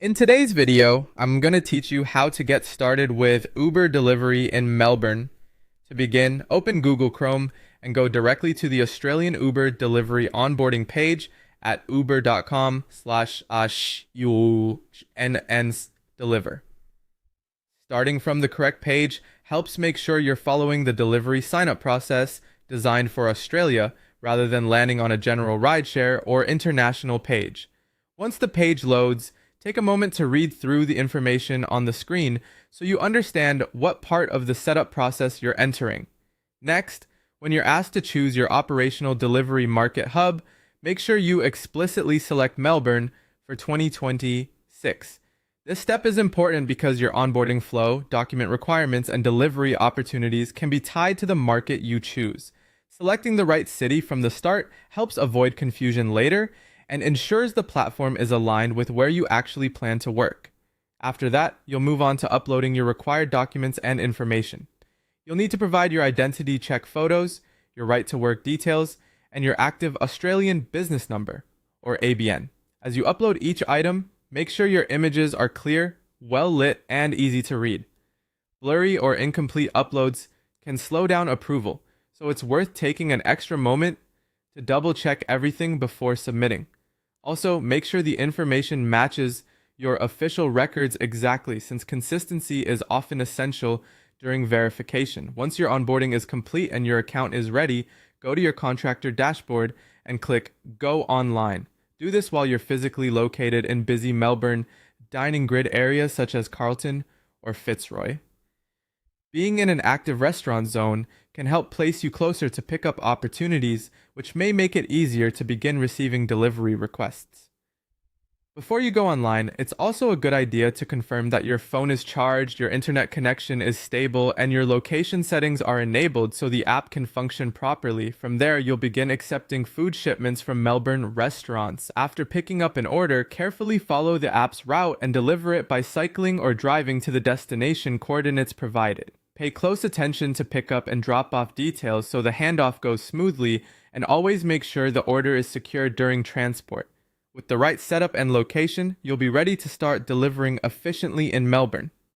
In today's video, I'm going to teach you how to get started with Uber delivery in Melbourne. To begin, open Google Chrome and go directly to the Australian Uber delivery onboarding page at uber.com/UNNs-deliver. Starting from the correct page helps make sure you're following the delivery sign-up process designed for Australia rather than landing on a general rideshare or international page. Once the page loads, take a moment to read through the information on the screen so you understand what part of the setup process you're entering. Next, when you're asked to choose your operational delivery market hub, make sure you explicitly select Melbourne for 2026. This step is important because your onboarding flow, document requirements, and delivery opportunities can be tied to the market you choose. Selecting the right city from the start helps avoid confusion later and ensures the platform is aligned with where you actually plan to work. After that, you'll move on to uploading your required documents and information. You'll need to provide your identity check photos, your right to work details, and your active Australian business number, or ABN. As you upload each item, make sure your images are clear, well lit, and easy to read. Blurry or incomplete uploads can slow down approval, so it's worth taking an extra moment to double check everything before submitting. Also, make sure the information matches your official records exactly, since consistency is often essential during verification. Once your onboarding is complete and your account is ready, go to your contractor dashboard and click Go Online. Do this while you're physically located in busy Melbourne dining grid areas such as Carlton or Fitzroy. Being in an active restaurant zone can help place you closer to pickup opportunities, which may make it easier to begin receiving delivery requests. Before you go online, it's also a good idea to confirm that your phone is charged, your internet connection is stable, and your location settings are enabled so the app can function properly. From there, you'll begin accepting food shipments from Melbourne restaurants. After picking up an order, carefully follow the app's route and deliver it by cycling or driving to the destination coordinates provided. Pay close attention to pickup and drop-off details so the handoff goes smoothly, and always make sure the order is secured during transport. With the right setup and location, you'll be ready to start delivering efficiently in Melbourne.